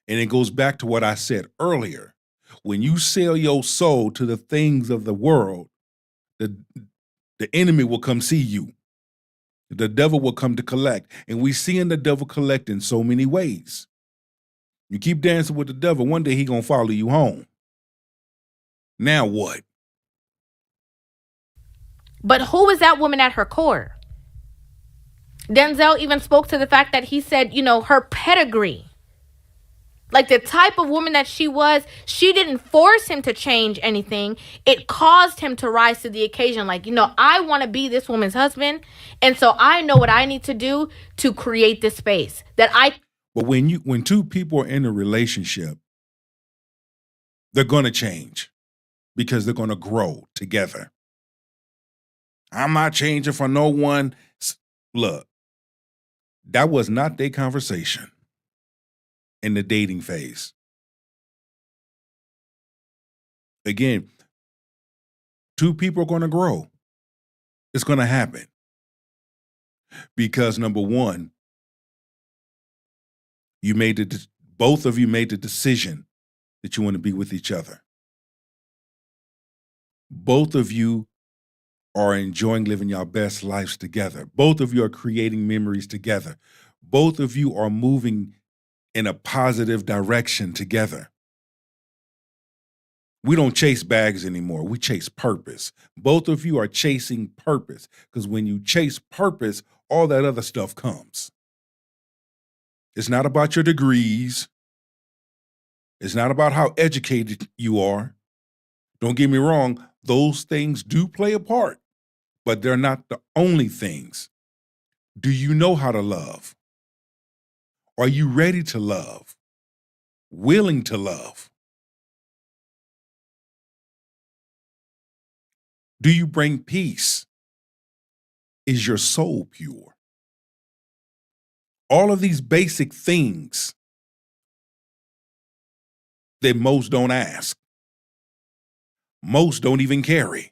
And it goes back to what I said earlier. When you sell your soul to the things of the world, the enemy will come see you. The devil will come to collect. And we seeing the devil collect in so many ways. You keep dancing with the devil, one day he gonna follow you home. Now what? But who is that woman at her core? Denzel even spoke to the fact that he said, her pedigree. Like the type of woman that she was, she didn't force him to change anything. It caused him to rise to the occasion. Like, I want to be this woman's husband. And so I know what I need to do to create this space that I. But when two people are in a relationship, they're going to change because they're going to grow together. I'm not changing for no one. Look, that was not their conversation in the dating phase. Again, two people are going to grow. It's going to happen. Because number one, both of you made the decision that you want to be with each other. Both of you are enjoying living your best lives together. Both of you are creating memories together. Both of you are moving in a positive direction together. We don't chase bags anymore. We chase purpose. Both of you are chasing purpose because when you chase purpose, all that other stuff comes. It's not about your degrees. It's not about how educated you are. Don't get me wrong. Those things do play a part, but they're not the only things. Do you know how to love? Are you ready to love? Willing to love? Do you bring peace? Is your soul pure? All of these basic things that most don't ask. Most don't even carry.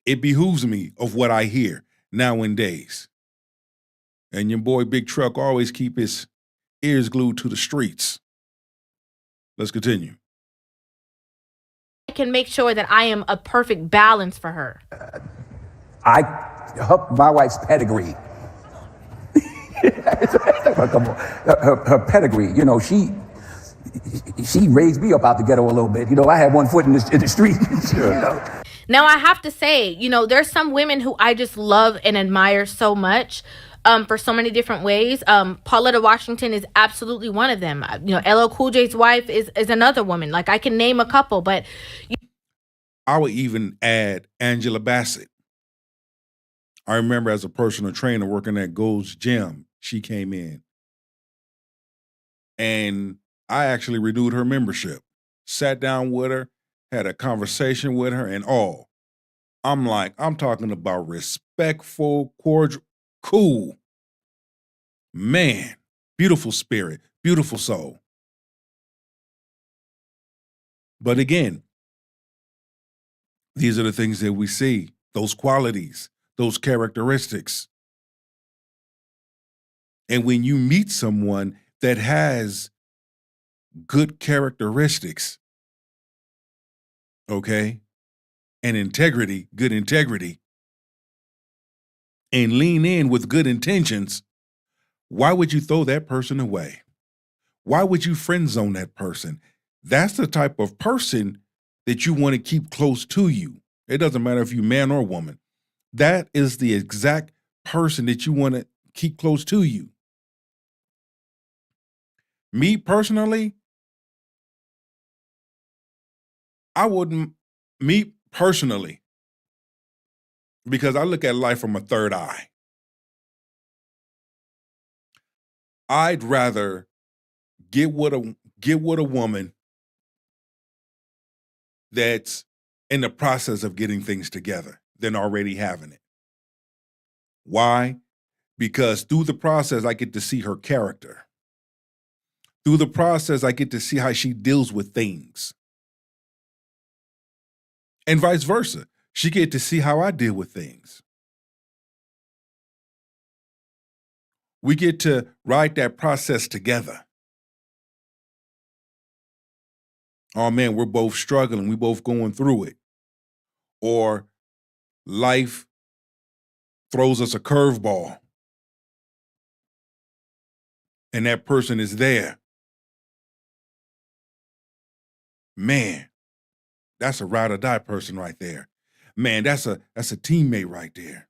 It behooves me of what I hear nowadays. And your boy Big Truck always keep his ears glued to the streets. Let's continue. I can make sure that I am a perfect balance for her. My wife's pedigree. Come on. Her pedigree, she raised me up out the ghetto a little bit. I had one foot in the street. Now, I have to say, there's some women who I just love and admire so much. for so many different ways. Pauletta Washington is absolutely one of them. LL Cool J's wife is another woman. Like, I can name a couple, but I would even add Angela Bassett. I remember as a personal trainer working at Gold's Gym, she came in. And I actually renewed her membership. Sat down with her, had a conversation with her and all. I'm talking about respectful, cordial, cool. Man, beautiful spirit, beautiful soul. But again, these are the things that we see, those qualities, those characteristics. And when you meet someone that has good characteristics, okay, and integrity, good integrity, and lean in with good intentions, why would you throw that person away? Why would you friend zone that person? That's the type of person that you want to keep close to you. It doesn't matter if you're man or woman. That is the exact person that you want to keep close to you. Me personally, because I look at life from a third eye. I'd rather get with a woman that's in the process of getting things together than already having it. Why? Because through the process, I get to see her character. Through the process, I get to see how she deals with things. And vice versa. She get to see how I deal with things. We get to ride that process together. Oh man, we're both struggling. We both going through it. Or life throws us a curveball. And that person is there. Man, that's a ride or die person right there. Man, that's a teammate right there.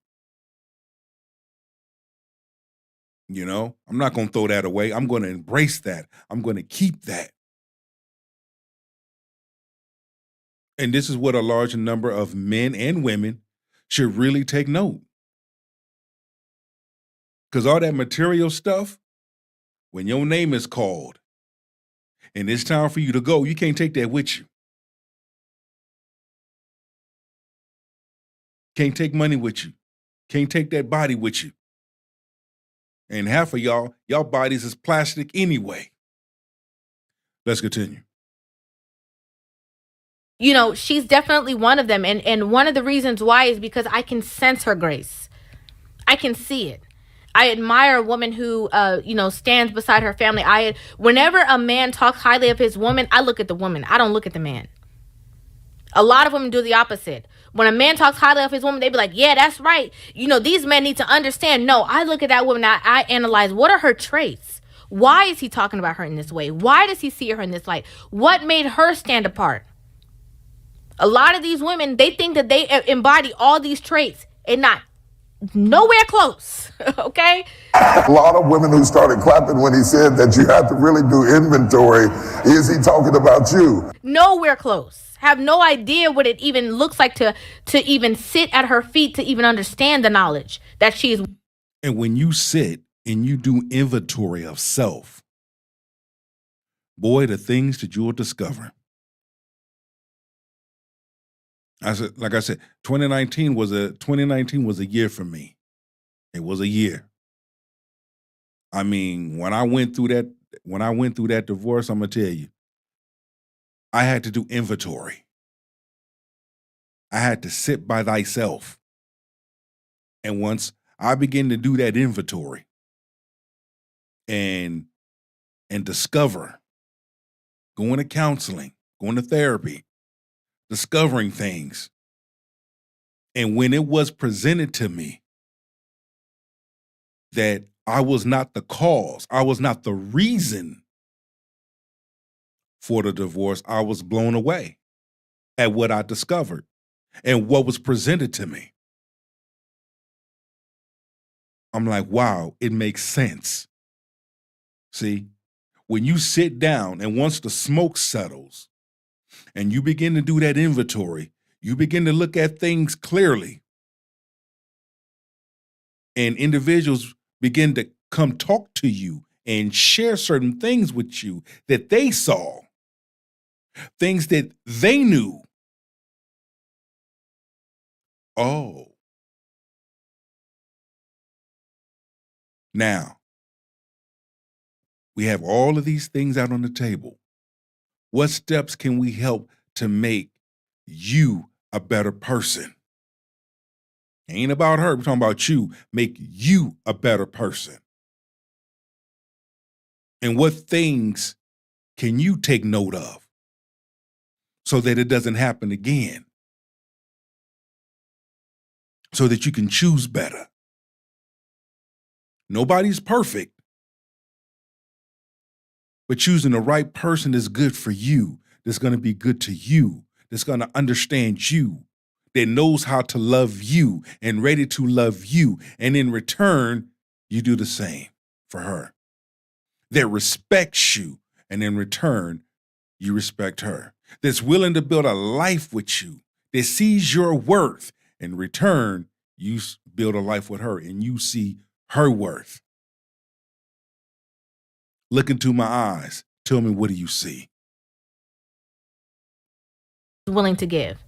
I'm not going to throw that away. I'm going to embrace that. I'm going to keep that. And this is what a large number of men and women should really take note. Because all that material stuff, when your name is called and it's time for you to go, you can't take that with you. Can't take money with you. Can't take that body with you. And half of y'all bodies is plastic anyway. Let's continue. She's definitely one of them. And one of the reasons why is because I can sense her grace. I can see it. I admire a woman who, stands beside her family. Whenever a man talks highly of his woman, I look at the woman. I don't look at the man. A lot of women do the opposite. When a man talks highly of his woman, they be like, yeah, that's right. These men need to understand. No, I look at that woman. I analyze, what are her traits? Why is he talking about her in this way? Why does he see her in this light? What made her stand apart? A lot of these women, they think that they embody all these traits and not nowhere close. Okay? A lot of women who started clapping when he said that you have to really do inventory. Is he talking about you? Nowhere close. Have no idea what it even looks like to even sit at her feet to even understand the knowledge that she's. And when you sit and you do inventory of self, boy, the things that you'll discover. Like I said, 2019 was a year for me. It was a year. I mean, when I went through that divorce, I'm gonna tell you, I had to do inventory. I had to sit by thyself. And once I began to do that inventory and discover, going to counseling, going to therapy, discovering things. And when it was presented to me that I was not the cause, I was not the reason for the divorce, I was blown away at what I discovered and what was presented to me. I'm like, wow, it makes sense. See, when you sit down and once the smoke settles and you begin to do that inventory, you begin to look at things clearly. And individuals begin to come talk to you and share certain things with you that they saw, things that they knew. Oh. Now, we have all of these things out on the table. What steps can we help to make you a better person? Ain't about her, we're talking about you. Make you a better person. And what things can you take note of so that it doesn't happen again? So that you can choose better. Nobody's perfect. But choosing the right person is good for you, that's going to be good to you, that's going to understand you, that knows how to love you and ready to love you. And in return, you do the same for her. That respects you, and in return, you respect her. That's willing to build a life with you, that sees your worth. In return, you build a life with her and you see her worth. Look into my eyes. Tell me, what do you see? Willing to give.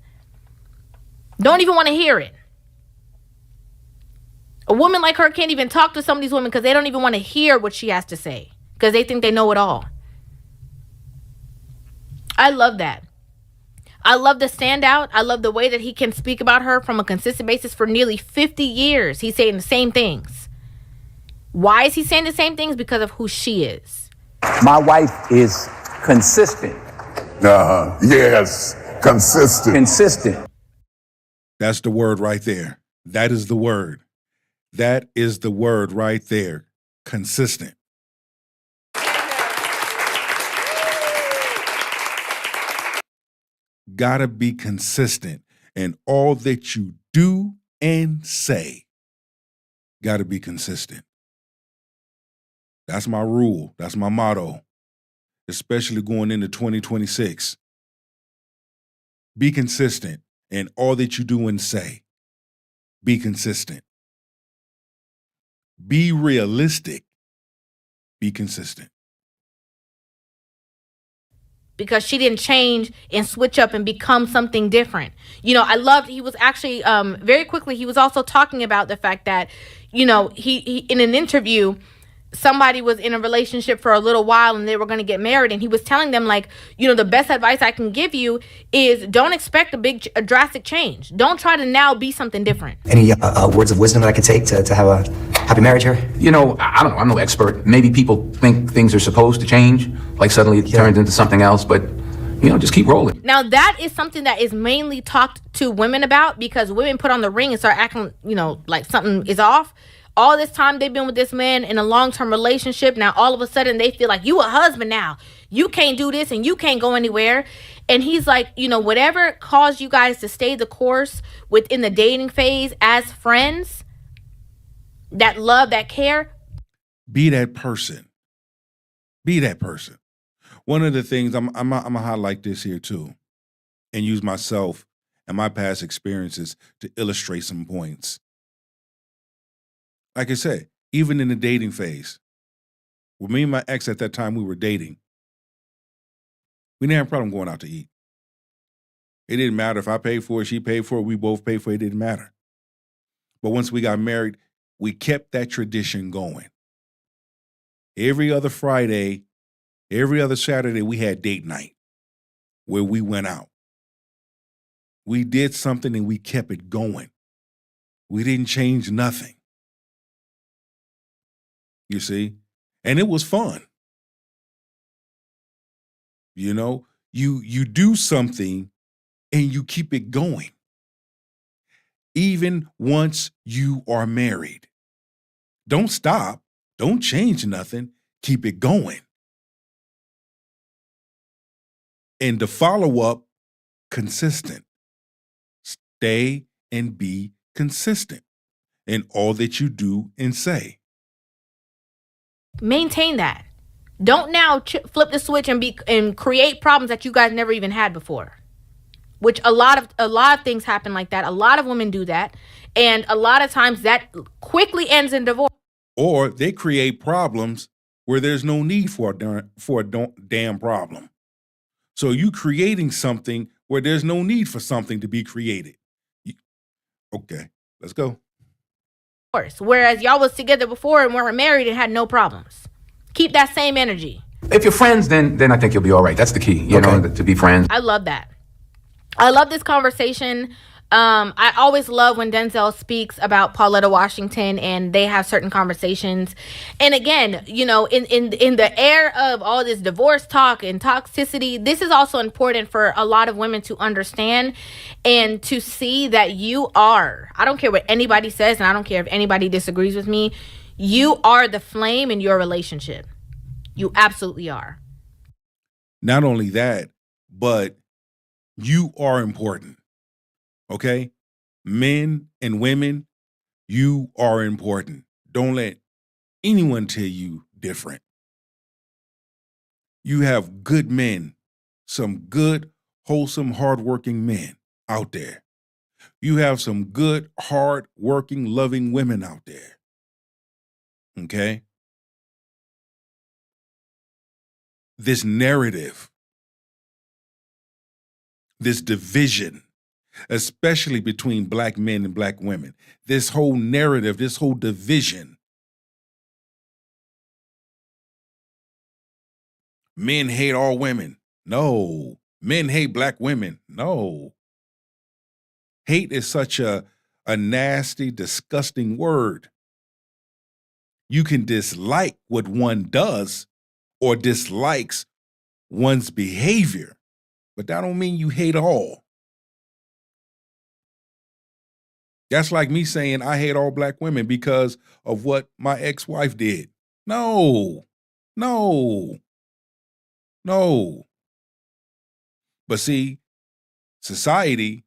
Don't even want to hear it. A woman like her can't even talk to some of these women because they don't even want to hear what she has to say because they think they know it all. I love that. I love the standout. I love the way that he can speak about her from a consistent basis for nearly 50 years. He's saying the same things. Why is he saying the same things? Because of who she is. My wife is consistent. Yes, consistent. Consistent. That's the word right there. That is the word. That is the word right there. Consistent. Gotta be consistent in all that you do and say. Gotta be consistent. That's my rule. That's my motto, especially going into 2026. Be consistent in all that you do and say. Be consistent. Be realistic. Be consistent. Because she didn't change and switch up and become something different. You know, I loved, he was actually, very quickly, he was also talking about the fact that, you know, he in an interview, somebody was in a relationship for a little while and they were going to get married, and he was telling them, like, you know, the best advice I can give you is don't expect a drastic change. Don't try to now be something different. Any words of wisdom that I could take to have a happy marriage here? You know, I don't know. I'm no expert. Maybe people think things are supposed to change, like suddenly it turns into something else, but, you know, just keep rolling. Now, that is something that is mainly talked to women about, because women put on the ring and start acting, you know, like something is off. All this time they've been with this man in a long-term relationship. Now, all of a sudden, they feel like, you a husband now. You can't do this and you can't go anywhere. And he's like, you know, whatever caused you guys to stay the course within the dating phase as friends, that love, that care. Be that person. Be that person. One of the things, I'm going to highlight this here too, and use myself and my past experiences to illustrate some points. Like I said, even in the dating phase, with me and my ex at that time, we were dating. We didn't have a problem going out to eat. It didn't matter if I paid for it, she paid for it, we both paid for it, it didn't matter. But once we got married, we kept that tradition going. Every other Friday, every other Saturday, we had date night where we went out. We did something and we kept it going. We didn't change nothing. You see? And it was fun. You know, you do something and you keep it going. Even once you are married. Don't stop. Don't change nothing. Keep it going. And the follow-up, consistent. Stay and be consistent. in all that you do and say. Maintain that. Don't now flip the switch and create problems that you guys never even had before. Which a lot of things happen like that. A lot of women do that, and a lot of times that quickly ends in divorce. Or they create problems where there's no need for a damn problem. So you creating something where there's no need for something to be created. Okay, let's go. Whereas y'all was together before and weren't married and had no problems. Keep that same energy. If you're friends, then I think you'll be all right. That's the key, you know, to be friends. I love that. I love this conversation. I always love when Denzel speaks about Pauletta Washington and they have certain conversations. And again, you know, in the air of all this divorce talk and toxicity, this is also important for a lot of women to understand and to see that you are, I don't care what anybody says, and I don't care if anybody disagrees with me, you are the flame in your relationship. You absolutely are. Not only that, but you are important. Okay? Men and women, you are important. Don't let anyone tell you different. You have good men, some good, wholesome, hardworking men out there. You have some good, hardworking, loving women out there. Okay? This narrative, this division, especially between black men and black women, this whole narrative, this whole division. Men hate all women. No. Men hate black women. No. Hate is such a nasty, disgusting word. You can dislike what one does or dislikes one's behavior, but that don't mean you hate all. That's like me saying I hate all black women because of what my ex-wife did. No. But see, society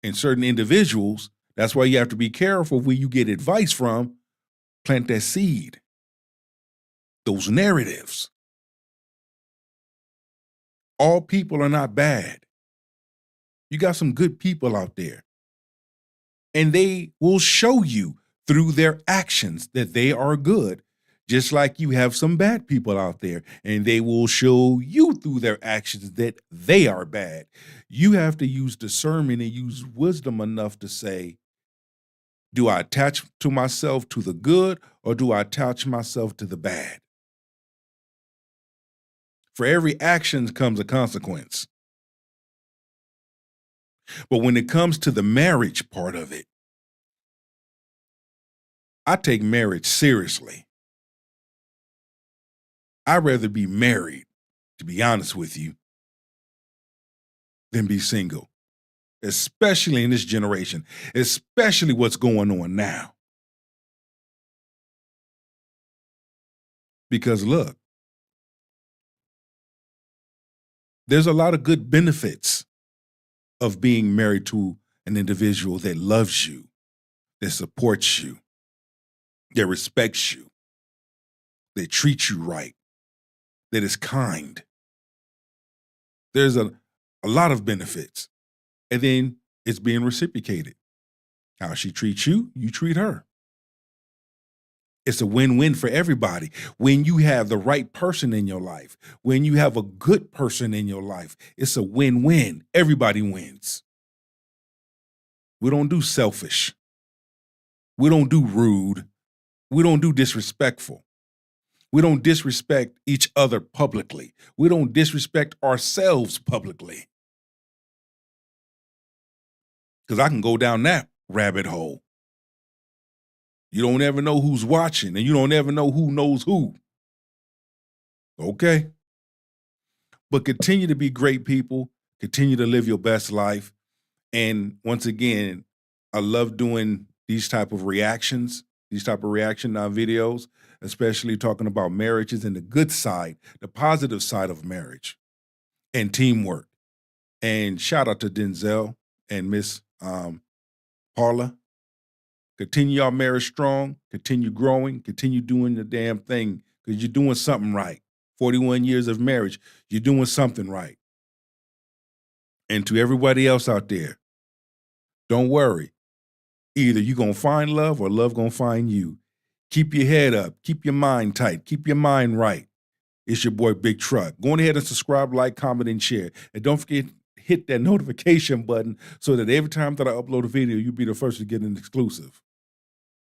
and certain individuals, that's why you have to be careful where you get advice from, plant that seed. Those narratives. All people are not bad. You got some good people out there. And they will show you through their actions that they are good. Just like you have some bad people out there, and they will show you through their actions that they are bad. You have to use discernment and use wisdom enough to say, do I attach to myself to the good or do I attach myself to the bad? For every action comes a consequence. But when it comes to the marriage part of it, I take marriage seriously. I'd rather be married, to be honest with you, than be single, especially in this generation, especially what's going on now. Because look, there's a lot of good benefits of being married to an individual that loves you, that supports you, that respects you, that treats you right, that is kind. There's a lot of benefits. And then it's being reciprocated. How she treats you, you treat her. It's a win-win for everybody. When you have the right person in your life, when you have a good person in your life, it's a win-win. Everybody wins. We don't do selfish. We don't do rude. We don't do disrespectful. We don't disrespect each other publicly. We don't disrespect ourselves publicly. Because I can go down that rabbit hole. You don't ever know who's watching, and you don't ever know who knows who. Okay? But continue to be great people. Continue to live your best life. And once again, I love doing these type of reaction videos, especially talking about marriages and the good side, the positive side of marriage and teamwork. And shout out to Denzel and Miss Paula, Continue your marriage strong, continue growing, continue doing the damn thing because you're doing something right. 41 years of marriage, you're doing something right. And to everybody else out there, don't worry. Either you're going to find love or love going to find you. Keep your head up. Keep your mind tight. Keep your mind right. It's your boy, Big Truck. Go ahead and subscribe, like, comment, and share. And don't forget, hit that notification button so that every time that I upload a video, you'll be the first to get an exclusive.